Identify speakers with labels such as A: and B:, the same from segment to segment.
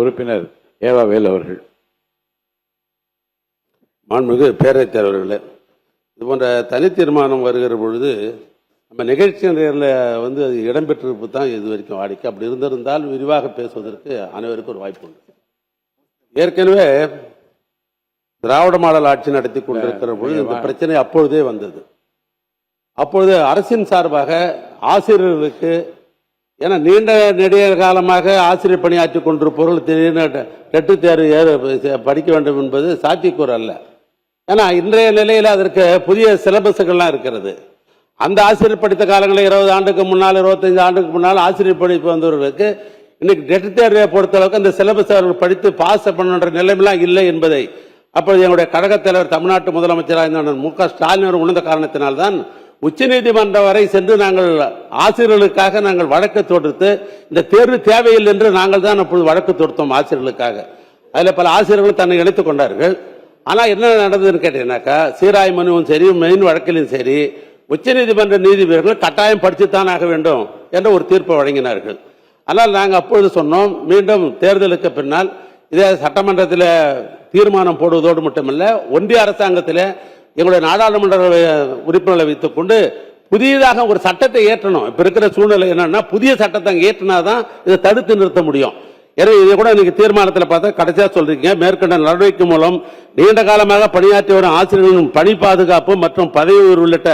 A: உறுப்பினர் ஏவா வேல் அவர்கள்.
B: மாண்புமிகு பேரவைத் தலைவர்களே, இது போன்ற தனி தீர்மானம் வருகிற பொழுது நம்ம நிகழ்ச்சி நேரில் அது இடம்பெற்றிருப்பு தான் இது வரைக்கும் வாடிக்கை. அப்படி இருந்திருந்தால் விரிவாக பேசுவதற்கு அனைவருக்கும் ஒரு வாய்ப்பு உண்டு. ஏற்கனவே திராவிட மாடல் ஆட்சி நடத்தி கொண்டிருக்கிற பொழுது இந்த பிரச்சனை அப்பொழுதே வந்தது. அப்பொழுது அரசின் சார்பாக ஆசிரியர்களுக்கு, ஏன்னா நீண்ட நெடிய காலமாக ஆசிரியர் பணியாற்றி கொண்டிருப்பவர்கள் திடீர்னு டெட்டு தேர்வு படிக்க வேண்டும் என்பது சாத்தியக்கூறு அல்ல. ஏன்னா இன்றைய நிலையில் அதற்கு புதிய சிலபஸுகள்லாம் இருக்கிறது. அந்த ஆசிரியர் படித்த காலங்களில் 20 ஆண்டுக்கு முன்னால் 25 ஆண்டுக்கு முன்னால் ஆசிரியர் படிப்பு வந்தவர்களுக்கு இன்னைக்கு டெட்டு தேர்வை பொறுத்தளவுக்கு அந்த சிலபஸ் அவர்கள் படித்து பாஸ் பண்ணுற நிலைமைலாம் இல்லை என்பதை அப்பொழுது எங்களுடைய கழகத் தலைவர் தமிழ்நாட்டு முதலமைச்சராக இருந்த மு.க. ஸ்டாலின் அவர் உணர்ந்த காரணத்தினால்தான் உச்சநீதிமன்றம் வரை சென்று நாங்கள் ஆசிரியர்களுக்காக நாங்கள் வழக்கு தொடுத்து இந்த தேர்வு தேவையில்லை என்று நாங்கள் தான் அப்பொழுது வழக்கு தொடுத்தோம் ஆசிரியர்களுக்காக. அதில் பல ஆசிரியர்கள் தன்னை இணைத்துக் கொண்டார்கள். ஆனால் என்ன நடந்ததுன்னு கேட்டீங்கன்னாக்கா, சீராய் மனுவும் சரி மெயின் வழக்கிலும் சரி உச்சநீதிமன்ற நீதிபதிகள் கட்டாயம் படித்துத்தான் ஆக வேண்டும் என்ற ஒரு தீர்ப்பை வழங்கினார்கள். ஆனால் நாங்கள் அப்பொழுது சொன்னோம், மீண்டும் தேர்தலுக்கு பின்னால் இதே சட்டமன்றத்தில் தீர்மானம் போடுவதோடு மட்டுமல்ல, ஒன்றிய அரசாங்கத்தில் எங்களுடைய நாடாளுமன்ற உறுப்பினர்களை வைத்துக் கொண்டு புதியதாக ஒரு சட்டத்தை ஏற்றணும். இப்ப இருக்கிற சூழ்நிலை என்னன்னா, புதிய சட்டத்தை ஏற்றினாதான் இதை தடுத்து நிறுத்த முடியும். எனவே இதை கூட இன்னைக்கு தீர்மானத்தில் பார்த்தா கடைசியா சொல்றீங்க, மேற்கண்ட நடவடிக்கை மூலம் நீண்ட காலமாக பணியாற்றி வரும் ஆசிரியர்களின் பணி பாதுகாப்பு மற்றும் பதவி உயர்வு உள்ளிட்ட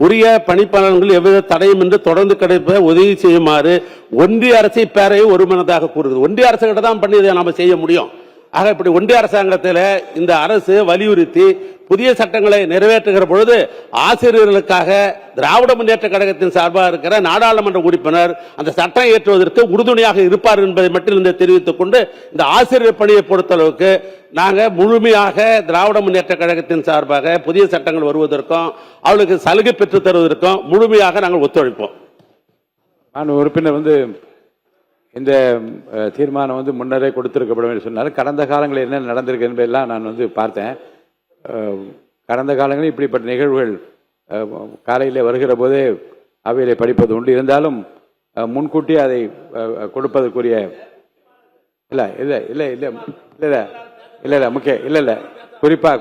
B: உரிய பணிப்பாளர்கள் எவ்வித தடையும் என்று தொடர்ந்து கிடைப்ப உதவி செய்யுமாறு ஒன்றிய அரசை பேரவை ஒருமனதாக கூறுகிறது. ஒன்றிய அரசு கிட்ட தான் பண்ணி இதை நாம செய்ய முடியும். ஆக இப்படி ஒன்றிய அரசாங்கத்தில் இந்த அரசு வலியுறுத்தி புதிய சட்டங்களை நிறைவேற்றுகிற பொழுது ஆசிரியர்களுக்காக திராவிட முன்னேற்ற கழகத்தின் சார்பாக இருக்கிற நாடாளுமன்ற உறுப்பினர் அந்த சட்டம் ஏற்றுவதற்கு உறுதுணையாக இருப்பார் என்பதை மட்டும் தெரிவித்துக் கொண்டு, இந்த ஆசிரியர் பணியை பொறுத்தளவுக்கு நாங்கள் முழுமையாக திராவிட முன்னேற்ற கழகத்தின் சார்பாக புதிய சட்டங்கள் வருவதற்கும் அவளுக்கு சலுகை பெற்றுத் தருவதற்கும் முழுமையாக நாங்கள் ஒத்துழைப்போம்.
A: உறுப்பினர் இந்த தீர்மானம் முன்னரே கொடுத்திருக்கப்படும் என்று சொன்னாலும், கடந்த காலங்களில் என்ன நடந்திருக்கு என்பதெல்லாம் நான் பார்த்தேன். கடந்த காலங்களில் இப்படிப்பட்ட நிகழ்வுகள் காலையில் வருகிற போதே அவையிலே படிப்பது உண்டு. இருந்தாலும் முன்கூட்டியே அதை கொடுப்பதற்குரிய இல்லை இல்லை இல்லை இல்லை இல்லை இல்லை இல்லை முக்கிய இல்லை இல்லை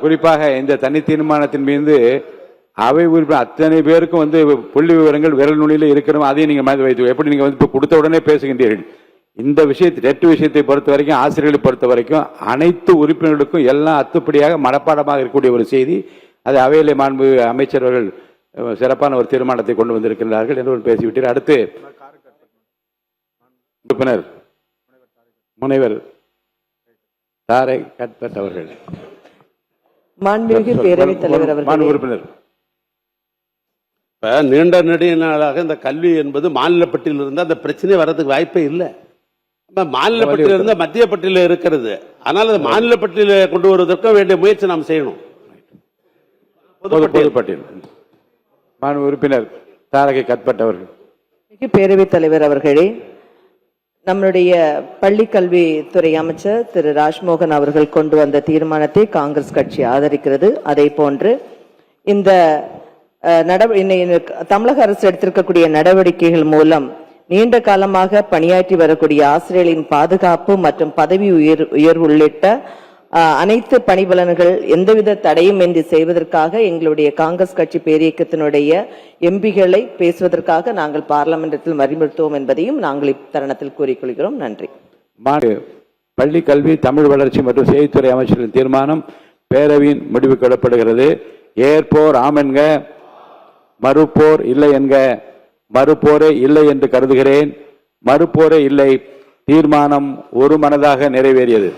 A: குறிப்பாக இந்த தனி தீர்மானத்தின் மீது அவை உறுப்பினர் அத்தனை பேருக்கும் புள்ளி விவரங்கள் விரல் நுனியில் இருக்கிறோம். அதையும் நீங்கள் மாதிரி வைத்து எப்படி நீங்கள் இப்போ கொடுத்த உடனே பேசுகின்றீர்கள். இந்த டெட் விஷயத்தை பொறுத்த வரைக்கும், ஆசிரியர்களை பொறுத்த வரைக்கும் அனைத்து உறுப்பினர்களுக்கும் எல்லாம் அத்துப்படியாக மனப்பாடமாக இருக்கக்கூடிய ஒரு செய்தி. அது அவையிலே மாண்பு அமைச்சர் அவர்கள் சிறப்பான ஒரு தீர்மானத்தை கொண்டு வந்திருக்கிறார்கள் என்று பேசிவிட்டார். அடுத்து உறுப்பினர் முனைவர் தாரை கட்பட் அவர்கள்.
C: மாண்புமிகு பேரவைத் தலைவர் அவர்கள்.
A: உறுப்பினர்,
B: நீண்ட நெடிய நாளாக இந்த கல்வி என்பது மாநில பட்டியலில் இருந்து அந்த பிரச்சனை வர்றதுக்கு வாய்ப்பே இல்லை. மாநில பட்டியலில் இருந்து மத்திய பட்டியலில் இருக்கிறது. ஆனால் அது மாநில பட்டியலில் கொண்டு வருவதற்கு வேண்டிய முயற்சி நாம் செய்யணும்.
A: பொதுப்பட்டியல். உறுப்பினர் தாரகை கட்பட் அவர்கள்.
C: பேரவைத் தலைவர் அவர்களே, நம்முடைய பள்ளி கல்வித்துறை அமைச்சர் திரு ராஜ்மோகன் அவர்கள் கொண்டு வந்த தீர்மானத்தை காங்கிரஸ் கட்சி ஆதரிக்கிறது. அதே போன்று இந்த தமிழக அரசு எடுத்திருக்கக்கூடிய நடவடிக்கைகள் மூலம் நீண்ட காலமாக பணியாற்றி வரக்கூடிய ஆசிரியர்களின் பாதுகாப்பு மற்றும் பதவி உயர்வு உள்ளிட்ட அனைத்து பணிபலன்கள் எந்தவித தடையும் இன்றி செய்வதற்காக எங்களுடைய காங்கிரஸ் கட்சி பேரியக்கத்தினுடைய எம்பிகளை பேசுவதற்காக நாங்கள் பார்லிமெண்டத்தில் வலியுறுத்துவோம் என்பதையும் நாங்கள் இத்தருணத்தில் கூறிக்கொள்கிறோம். நன்றி.
A: பள்ளி கல்வி, தமிழ் வளர்ச்சி மற்றும் செய்தித்துறை அமைச்சரின் தீர்மானம் பேரவையின் முடிவுக்கு விடப்படுகிறது. ஏற்போர் ஆம் என்க, மறுப்போர் இல்லை என்க. மறுப்போரே இல்லை என்று கருதுகிறேன். மறுப்போரே இல்லை. தீர்மானம் ஒருமனதாக நிறைவேறியது.